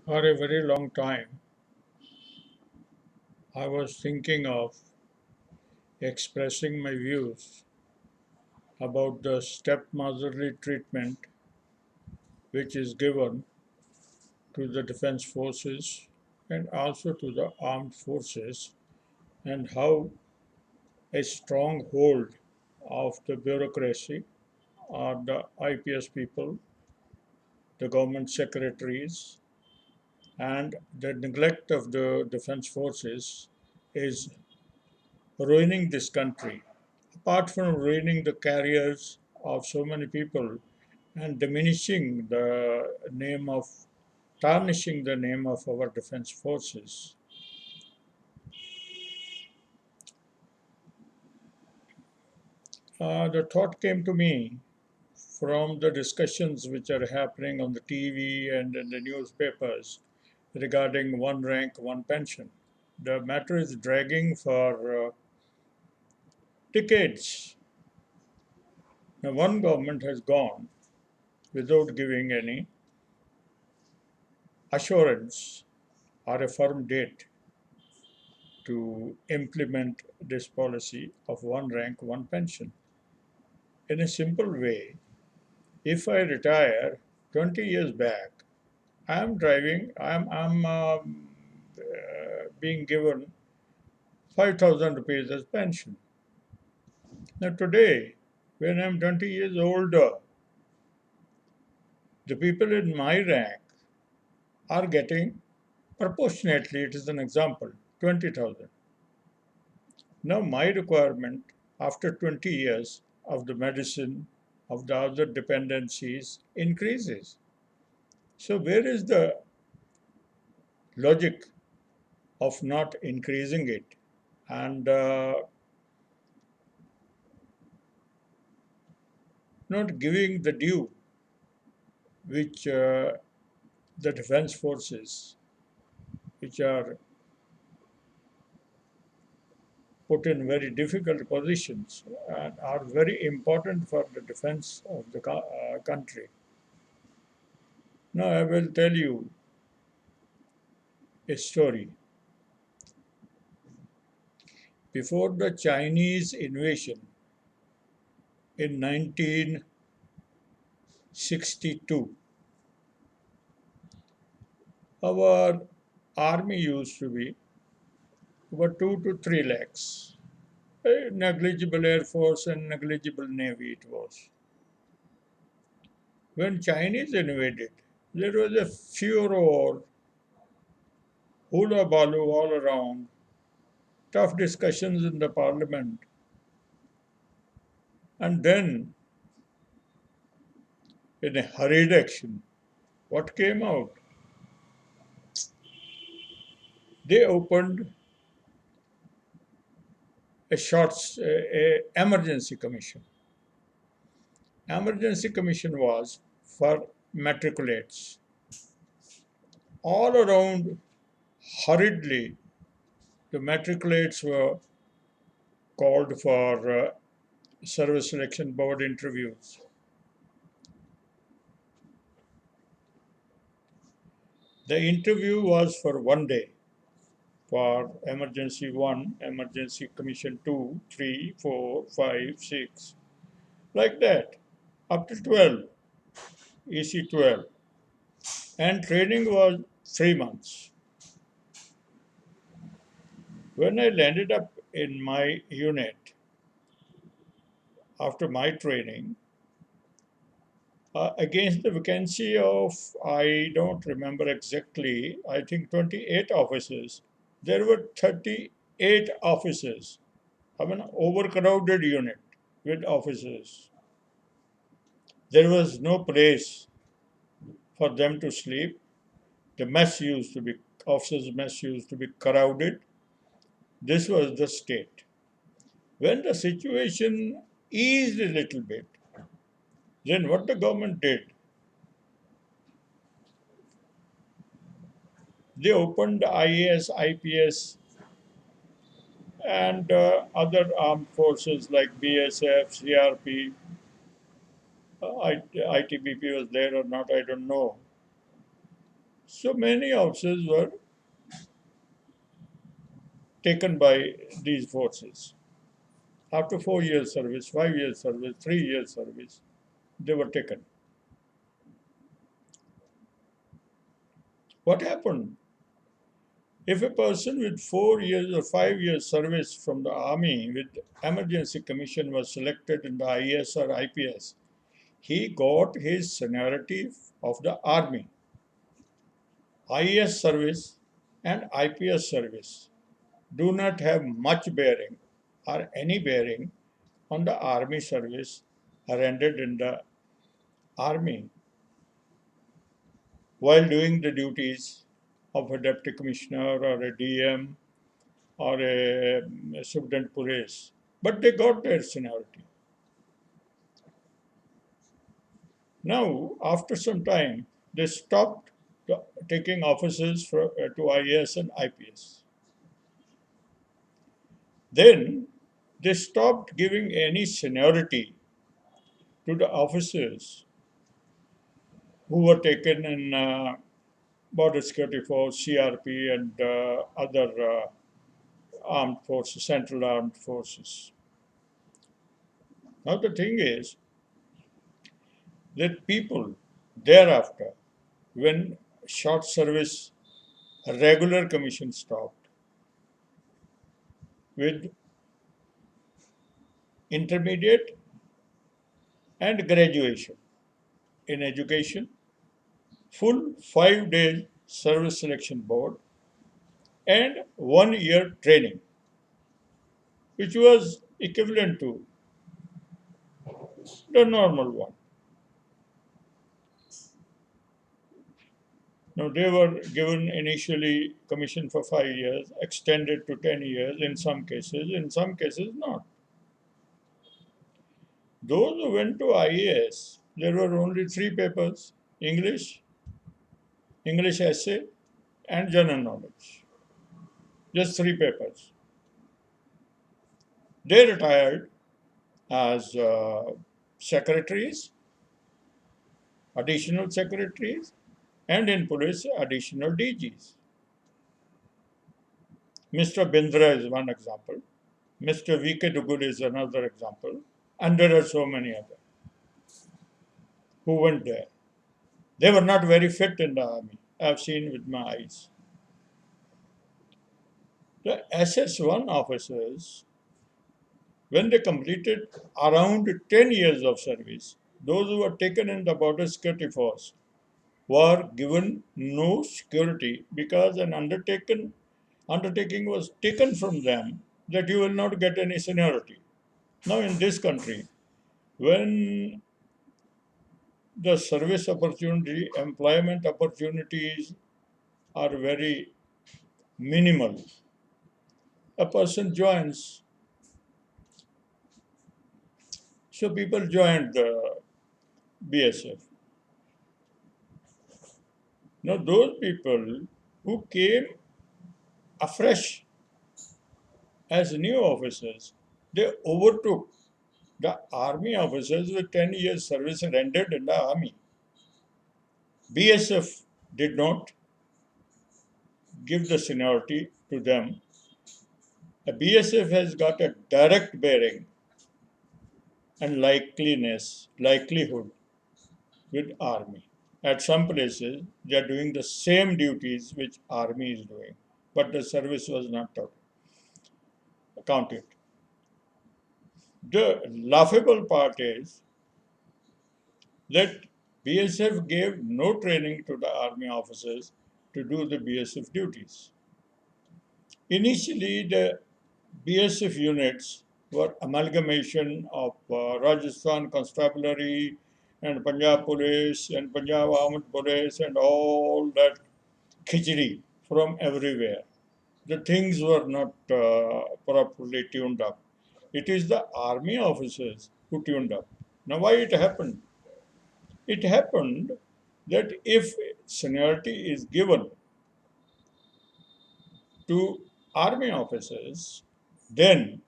For a very long time, I was thinking of expressing my views about the stepmotherly treatment which is given to the defense forces and also to the armed forces, and how a strong hold of the bureaucracy or the IPS people, the government secretaries, and the neglect of the defense forces is ruining this country. Apart from ruining the careers of so many people and diminishing the name of, tarnishing the name of our defense forces, the thought came to me from the discussions which are happening on the TV and in the newspapers regarding one rank, one pension. The matter is dragging for decades. Now, one government has gone without giving any assurance or a firm date to implement this policy of one rank, one pension. In a simple way, if I retire 20 years back, I'm being given 5,000 rupees as pension. Now, today, when I'm 20 years older, the people in my rank are getting proportionately, it is an example, 20,000. Now, my requirement after 20 years of the medicine, of the other dependencies increases. So, where is the logic of not increasing it and not giving the due which the defense forces, which are put in very difficult positions and are very important for the defense of the country? Now, I will tell you a story. Before the Chinese invasion in 1962, our army used to be about 2 to 3 lakhs. A negligible air force and negligible navy it was. When Chinese invaded, there was a furor, hula baloo all around, tough discussions in the parliament. And then, in a hurried action, what came out? They opened a emergency commission. Emergency commission was for matriculates. All around, hurriedly, the matriculates were called for service selection board interviews. The interview was for one day for emergency 1, emergency commission 2, 3, 4, 5, 6, like that, up to 12, EC 12. And training was 3 months. When I landed up in my unit after my training, against the vacancy of, I don't remember exactly, I think 28 officers, there were 38 officers. I mean, overcrowded unit with officers. There was no place for them to sleep. The mess used to be, officers' mess used to be crowded. This was the state. When the situation eased a little bit, then what the government did, they opened IAS, IPS, and other armed forces like BSF, CRP, ITBP was there or not, I don't know. So many officers were taken by these forces. After 4 years service, 5 years service, 3 years service, they were taken. What happened? If a person with 4 years or 5 years service from the army with emergency commission was selected in the IAS or IPS, he got his seniority of the army. IAS service and IPS service do not have much bearing or any bearing on the army service rendered in the army while doing the duties of a deputy commissioner or a DM or a superintendent police. But they got their seniority. Now, after some time, they stopped taking officers to IAS and IPS. Then they stopped giving any seniority to the officers who were taken in border security force, CRP, and other armed forces, central armed forces. Now the thing is that people thereafter, when short service regular commission stopped, with intermediate and graduation in education, full 5 day service selection board, and 1 year training, which was equivalent to the normal one. Now, they were given initially commission for 5 years, extended to 10 years in some cases not. Those who went to IAS, there were only three papers: English, English essay, and general knowledge. Just three papers. They retired as secretaries, additional secretaries, and in police, additional DGs. Mr. Bindra is one example. Mr. V.K. Dugul is another example. And there are so many others who went there. They were not very fit in the army. I've seen with my eyes. The SS1 officers, when they completed around 10 years of service, those who were taken in the border security force were given no security because an undertaking was taken from them that you will not get any seniority. Now, in this country, when the service opportunity, employment opportunities are very minimal, a person joins. So people joined the BSF. Now, those people who came afresh as new officers, they overtook the army officers with 10 years service rendered in the army. BSF did not give the seniority to them. A BSF has got a direct bearing and likelihood with army. At some places, they are doing the same duties which army is doing, but the service was not counted. The laughable part is that BSF gave no training to the army officers to do the BSF duties. Initially, the BSF units were amalgamation of Rajasthan Constabulary and Punjab Police and Punjab Armed Police and all that khichdi from everywhere. The things were not properly tuned up. It is the army officers who tuned up. Now, why it happened? It happened that if seniority is given to army officers, then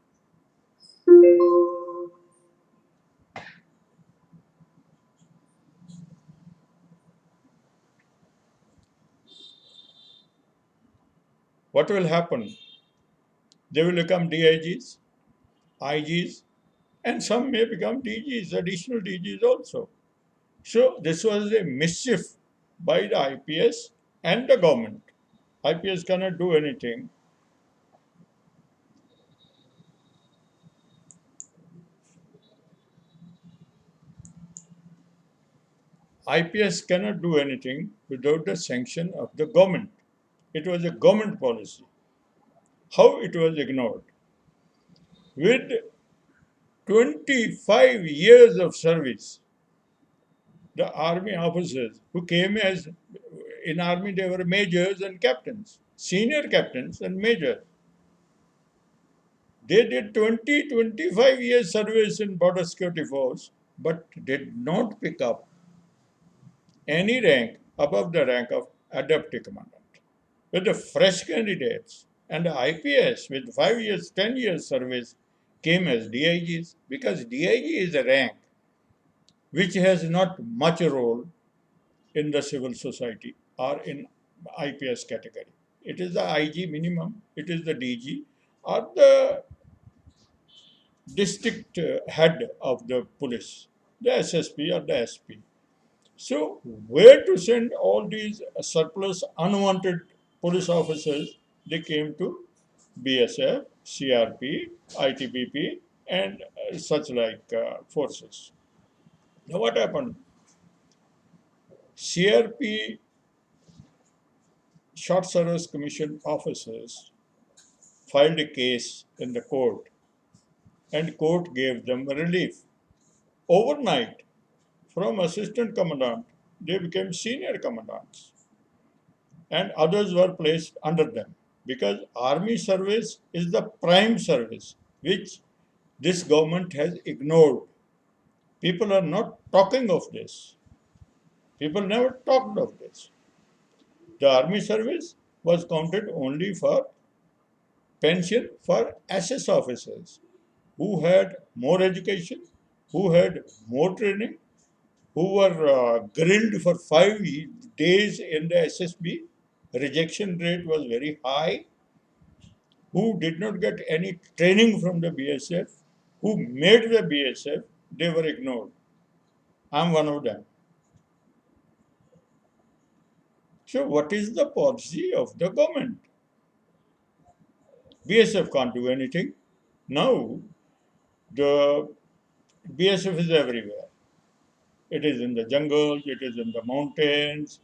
What will happen? They will become DIGs, IGs, and some may become DGs, additional DGs also. So this was a mischief by the IPS and the government. IPS cannot do anything. IPS cannot do anything without the sanction of the government. It was a government policy. How it was ignored? With 25 years of service, the army officers who came as in army, they were majors and captains, senior captains and majors. They did 25 years service in border security force, but did not pick up any rank above the rank of deputy commandant. With the fresh candidates and the IPS with 5 years, 10 years service came as DIGs because DIG is a rank which has not much role in the civil society or in IPS category. It is the IG minimum, it is the DG or the district head of the police, the SSP or the SP. So, where to send all these surplus, unwanted police officers? They came to BSF, CRP, ITBP, and such like forces. Now, what happened? CRP Short Service Commission officers filed a case in the court, and court gave them relief. Overnight, from assistant commandant, they became senior commandants, and others were placed under them because army service is the prime service which this government has ignored. People are not talking of this. People never talked of this. The army service was counted only for pension for SS officers who had more education, who had more training, who were grilled for 5 days in the SSB. Rejection rate was very high, who did not get any training from the BSF, who made the BSF, they were ignored. I'm one of them. So, what is the policy of the government? BSF can't do anything. Now, the BSF is everywhere. It is in the jungles, it is in the mountains,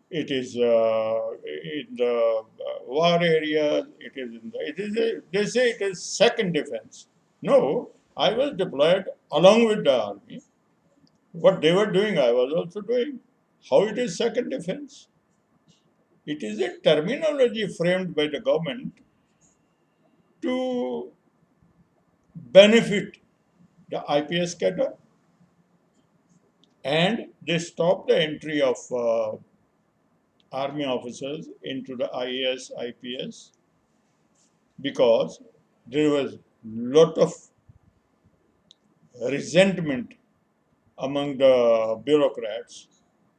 it is in the war areas, they say it is second defense. No, I was deployed along with the army. What they were doing, I was also doing. How it is second defense? It is a terminology framed by the government to benefit the IPS cadre, and they stopped the entry of army officers into the IAS, IPS because there was lot of resentment among the bureaucrats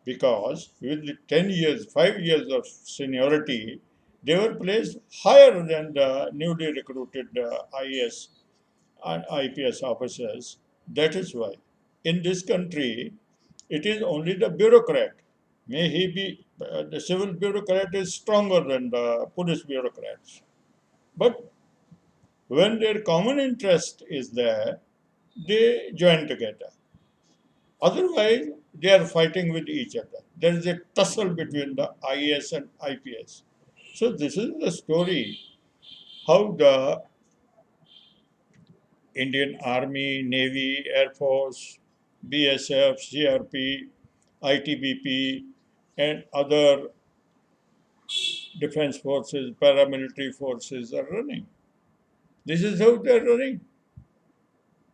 because with the 10 years, 5 years of seniority, they were placed higher than the newly recruited IAS and IPS officers. That is why in this country, it is only the bureaucrat. May he be, the civil bureaucrat is stronger than the police bureaucrats. But when their common interest is there, they join together. Otherwise, they are fighting with each other. There is a tussle between the IAS and IPS. So this is the story how the Indian Army, Navy, Air Force, BSF, CRP, ITBP, and other defense forces, paramilitary forces are running. This is how they are running.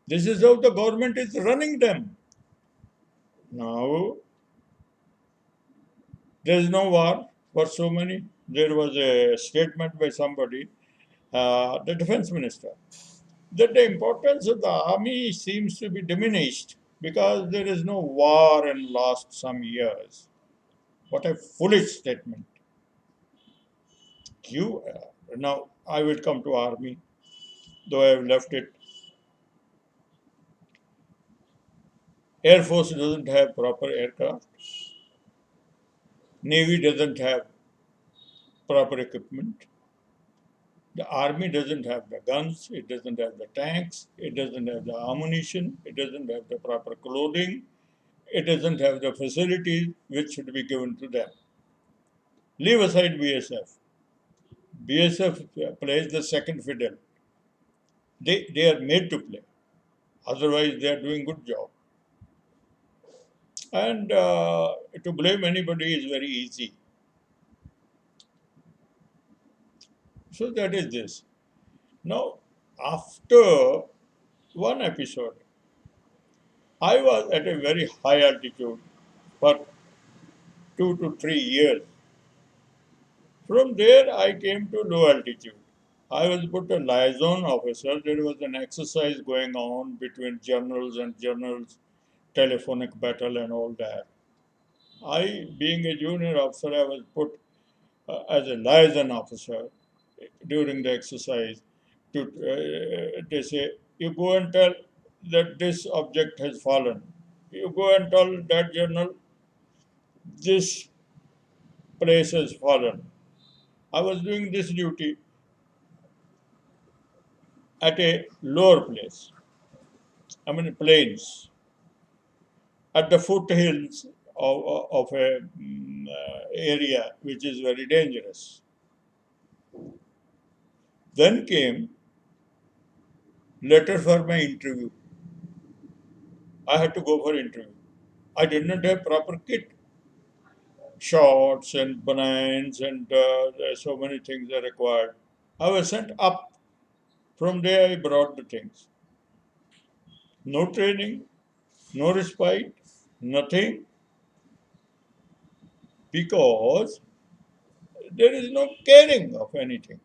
This is how the government is running them. Now, there is no war for so many. There was a statement by somebody, the defense minister, that the importance of the army seems to be diminished because there is no war in last some years. What a foolish statement. You now I will come to army, though I have left it. Air Force doesn't have proper aircraft. Navy doesn't have proper equipment. The army doesn't have the guns, it doesn't have the tanks, it doesn't have the ammunition, it doesn't have the proper clothing, it doesn't have the facilities which should be given to them. Leave aside BSF. BSF plays the second fiddle. They are made to play. Otherwise, they are doing good job. And to blame anybody is very easy. So that is this. Now, after one episode, I was at a very high altitude for 2 to 3 years. From there, I came to low altitude. I was put a liaison officer. There was an exercise going on between generals and generals, telephonic battle and all that. I, being a junior officer, I was put as a liaison officer during the exercise. They say, you go and tell that this object has fallen. You go and tell that general this place has fallen. I was doing this duty at a lower place. I mean, plains, at the foothills of a area which is very dangerous. Then came letter for my interview. I had to go for interview. I did not have proper kit, shorts and bananas, and so many things are required. I was sent up. From there, I brought the things. No training, no respite, nothing, because there is no caring of anything.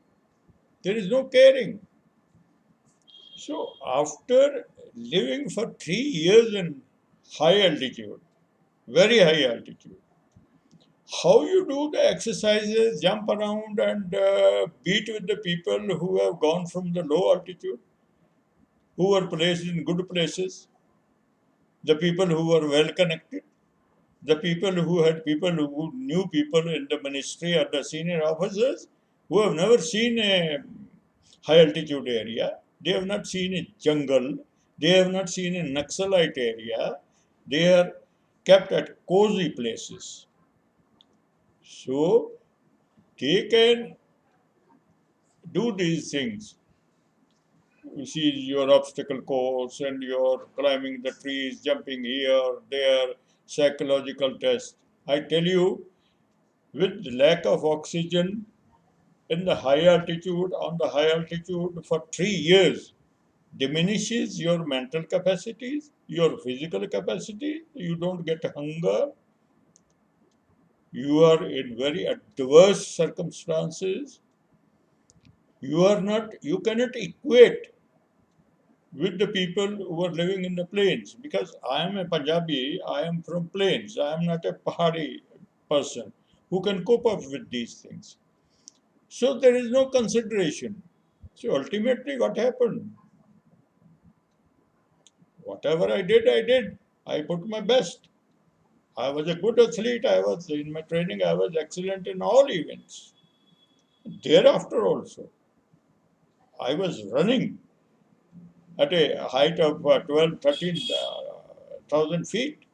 There is no caring. So after living for 3 years in high altitude, very high altitude, how you do the exercises, jump around and beat with the people who have gone from the low altitude, who were placed in good places, the people who were well connected, the people who knew people in the ministry or the senior officers who have never seen a high altitude area, they have not seen a jungle, they have not seen a Naxalite area, they are kept at cozy places. So they can do these things. You see your obstacle course and you're climbing the trees, jumping here, there, psychological test. I tell you, with lack of oxygen in the high altitude, on the high altitude for 3 years, diminishes your mental capacities, your physical capacity. You don't get hunger. You are in very adverse circumstances. You cannot equate with the people who are living in the plains, because I am a Punjabi, I am from plains, I am not a Pahari person who can cope up with these things. So there is no consideration. So ultimately, what happened? Whatever I did, I did. I put my best. I was a good athlete. I was in my training. I was excellent in all events. Thereafter also, I was running at a height of 12, 13,000 feet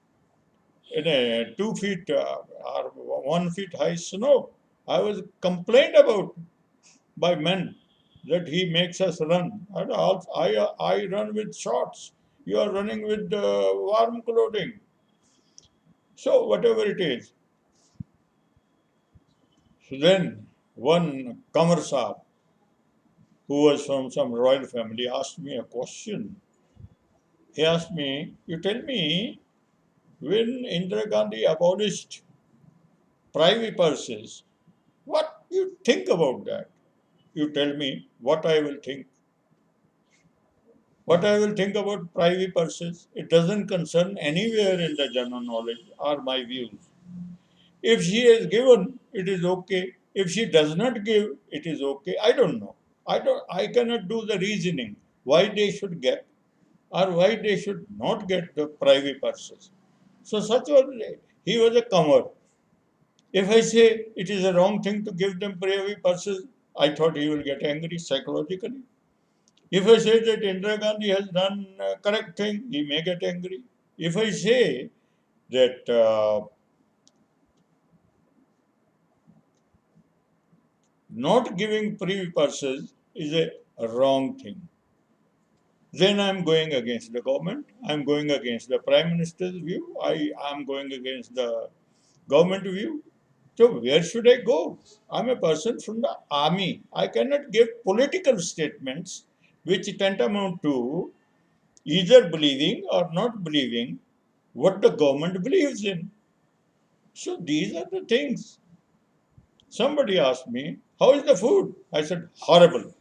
in a 2 feet or 1 feet high snow. I was complained about by men that he makes us run. And I run with shorts. You are running with warm clothing. So whatever it is. So then one Kamar Saab, who was from some royal family, asked me a question. He asked me, you tell me, when Indira Gandhi abolished privy purses, what you think about that? You tell me what I will think. What I will think about privy purses, it doesn't concern anywhere in the general knowledge or my views. If she has given, it is okay. If she does not give, it is okay. I don't know. I cannot do the reasoning why they should get or why they should not get the privy purses. So such was, he was a comer. If I say it is a wrong thing to give them privy purses, I thought he will get angry psychologically. If I say that Indira Gandhi has done a correct thing, he may get angry. If I say that not giving privy purses is a wrong thing, then I'm going against the government. I'm going against the Prime Minister's view. I am going against the government view. So where should I go? I'm a person from the army. I cannot give political statements which tantamount to either believing or not believing what the government believes in. So these are the things. Somebody asked me, how is the food? I said, horrible.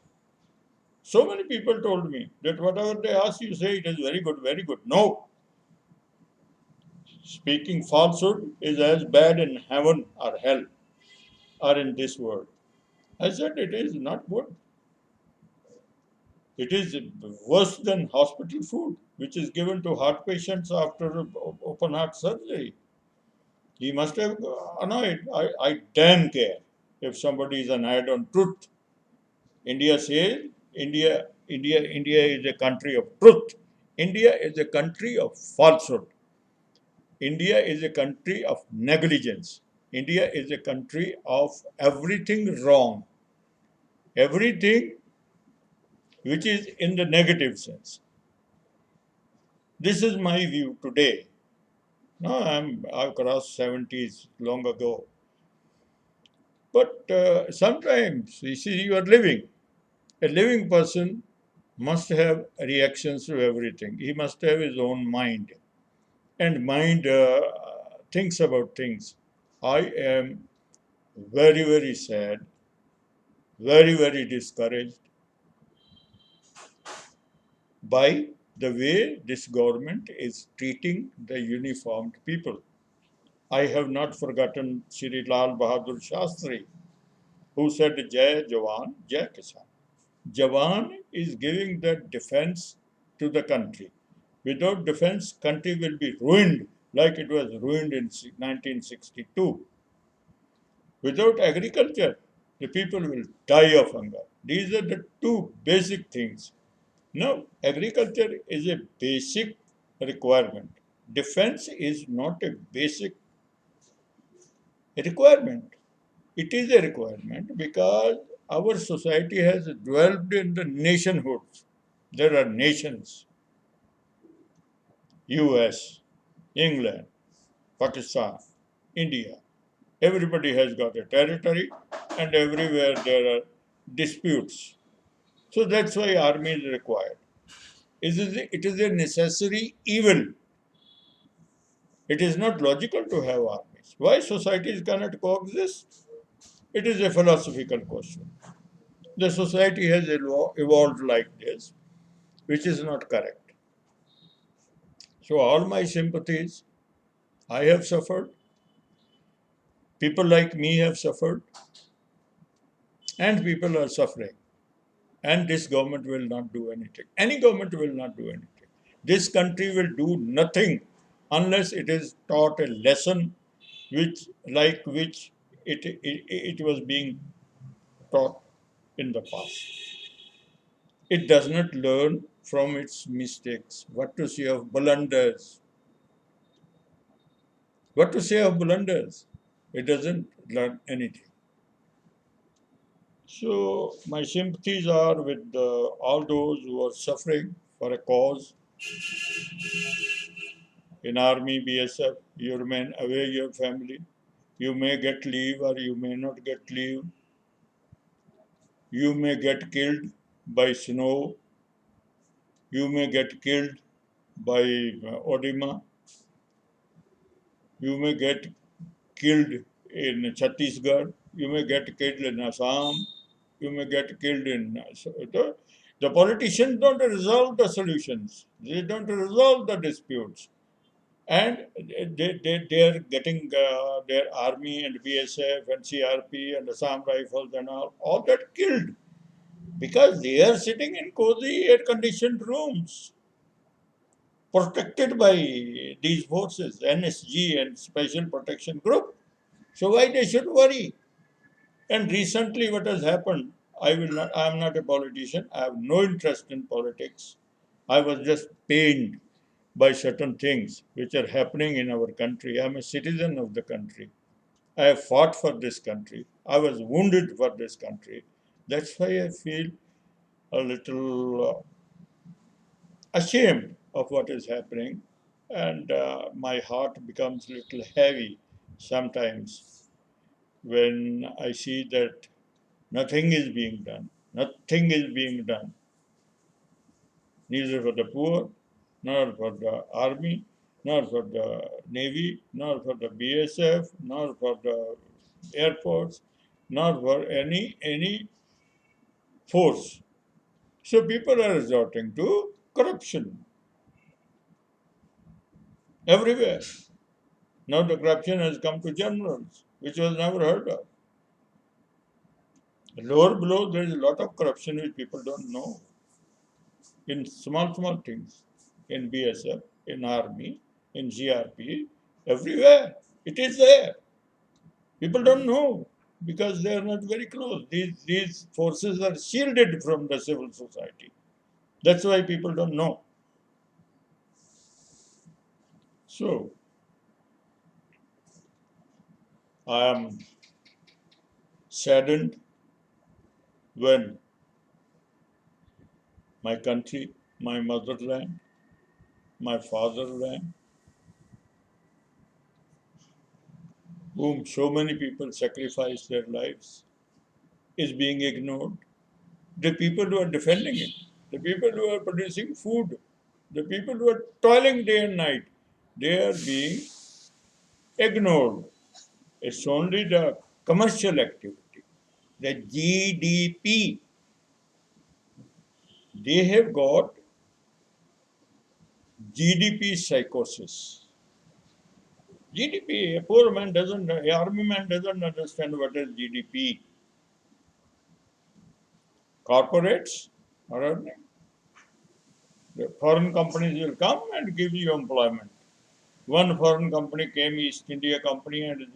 So many people told me that whatever they ask you say it is very good, very good. No. Speaking falsehood is as bad in heaven or hell or in this world. I said it is not good. It is worse than hospital food, which is given to heart patients after open heart surgery. He must have annoyed. I damn care if somebody is annoyed on truth. India says India is a country of truth. India is a country of falsehood. India is a country of negligence. India is a country of everything wrong, everything which is in the negative sense. This is my view today. No, I've crossed 70s long ago. But sometimes, you see, you are living. A living person must have reactions to everything. He must have his own mind. And mind thinks about things. I am very, very sad, very, very discouraged by the way this government is treating the uniformed people. I have not forgotten Shri Lal Bahadur Shastri, who said, Jai Jawan, Jai Kisan. Jawan is giving the defense to the country. Without defense, country will be ruined like it was ruined in 1962. Without agriculture, the people will die of hunger. These are the two basic things. Now, agriculture is a basic requirement. Defense is not a basic requirement. It is a requirement because our society has dwelled in the nationhoods. There are nations, US, England, Pakistan, India. Everybody has got a territory and everywhere there are disputes. So that's why army is required. It is a necessary evil. It is not logical to have armies. Why societies cannot coexist? It is a philosophical question. The society has evolved like this, which is not correct. So all my sympathies, I have suffered, people like me have suffered, and people are suffering. And this government will not do anything. Any government will not do anything. This country will do nothing unless it is taught a lesson which it was being taught in the past. It does not learn from its mistakes. What to say of blunders? What to say of blunders? It doesn't learn anything. So my sympathies are with all those who are suffering for a cause in army, BSF. You remain away your family. You may get leave or you may not get leave. You may get killed by snow. You may get killed by Odima. You may get killed in Chhattisgarh. You may get killed in Assam. You may get killed in. The politicians don't resolve the solutions. They don't resolve the disputes. and they are getting their army and BSF and CRP and Assam Rifles and all that killed because they are sitting in cozy air conditioned rooms protected by these forces, NSG and Special Protection Group. So why they should worry? And recently, what has happened? I will not. I am not a politician. I have no interest in politics. I was just pained by certain things which are happening in our country. I am a citizen of the country. I have fought for this country. I was wounded for this country. That's why I feel a little ashamed of what is happening, and my heart becomes a little heavy sometimes when I see that nothing is being done. Nothing is being done, neither for the poor, nor for the army, nor for the navy, nor for the BSF, nor for the air force, nor for any force. So people are resorting to corruption everywhere. Now the corruption has come to generals, which was never heard of. Lower below, there is a lot of corruption which people don't know in small things, in BSF, in army, in GRP, everywhere. It is there. People don't know because they are not very close. These forces are shielded from the civil society. That's why people don't know. So I am saddened when my country, my motherland, my fatherland, whom so many people sacrifice their lives, is being ignored. The people who are defending it, the people who are producing food, the people who are toiling day and night, they are being ignored. It's only the commercial activity, the GDP. They have got GDP psychosis. GDP, a poor man doesn't, a army man doesn't understand what is GDP. Corporates are earning. The foreign companies will come and give you employment. One foreign company came, East India Company, and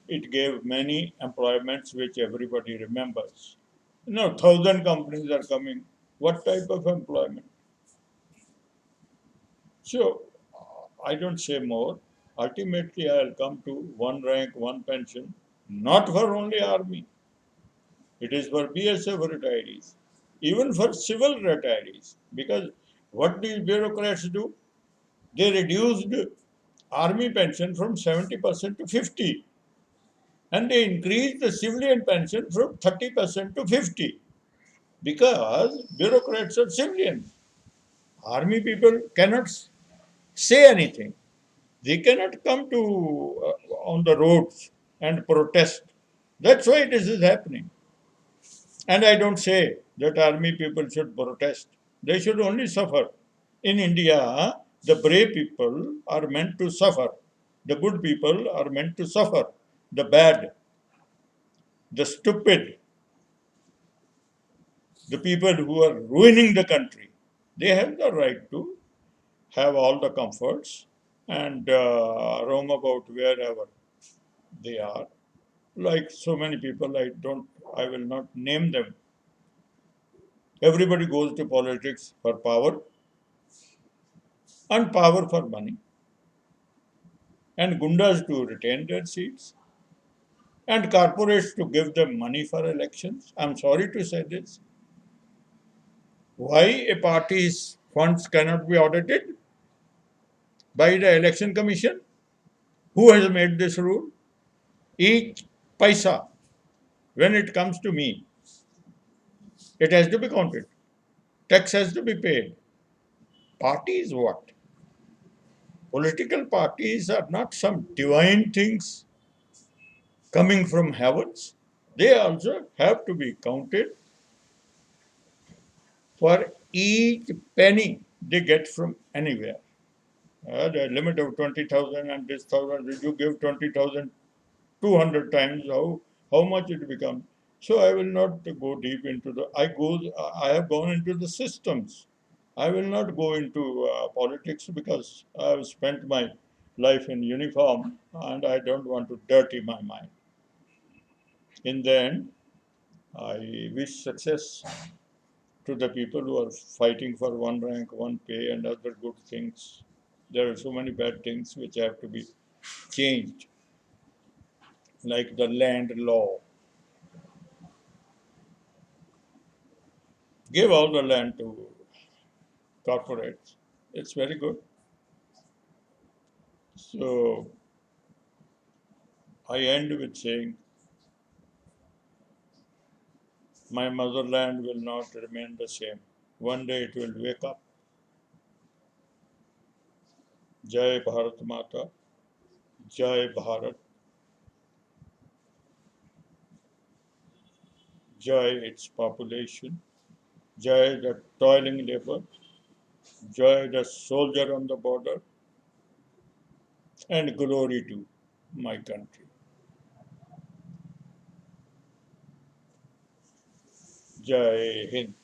it gave many employments which everybody remembers. 1,000 companies are coming. What type of employment? So I don't say more. Ultimately, I'll come to one rank, one pension, not for only army. It is for BSF retirees, even for civil retirees. Because what these bureaucrats do, they reduced army pension from 70% to 50, and they increased the civilian pension from 30% to 50 because bureaucrats are civilians. Army people cannot say anything. They cannot come to on the roads and protest. That's why this is happening. And I don't say that army people should protest. They should only suffer. In India, the brave people are meant to suffer. The good people are meant to suffer. The bad, the stupid, the people who are ruining the country, they have the right to have all the comforts and roam about wherever they are. Like so many people, I will not name them. Everybody goes to politics for power and power for money, and gundas to retain their seats, and corporates to give them money for elections. I'm sorry to say this. Why a party's funds cannot be audited by the election commission? Who has made this rule? Each paisa, when it comes to me, it has to be counted. Tax has to be paid. Parties what? Political parties are not some divine things coming from heavens. They also have to be counted for each penny they get from anywhere. The limit of 20,000 and this thousand, did you give 20,000 200 times, how much it becomes? So I will not go deep into I have gone into the systems. I will not go into politics because I have spent my life in uniform and I don't want to dirty my mind. In the end, I wish success to the people who are fighting for one rank, one pay, and other good things. There are so many bad things which have to be changed, like the land law. Give all the land to corporates. It's very good. So I end with saying, my motherland will not remain the same. One day it will wake up. Jai Bharat Mata, Jai Bharat, Jai its population, Jai the toiling labor, Jai the soldier on the border, and glory to my country. Jai Hind.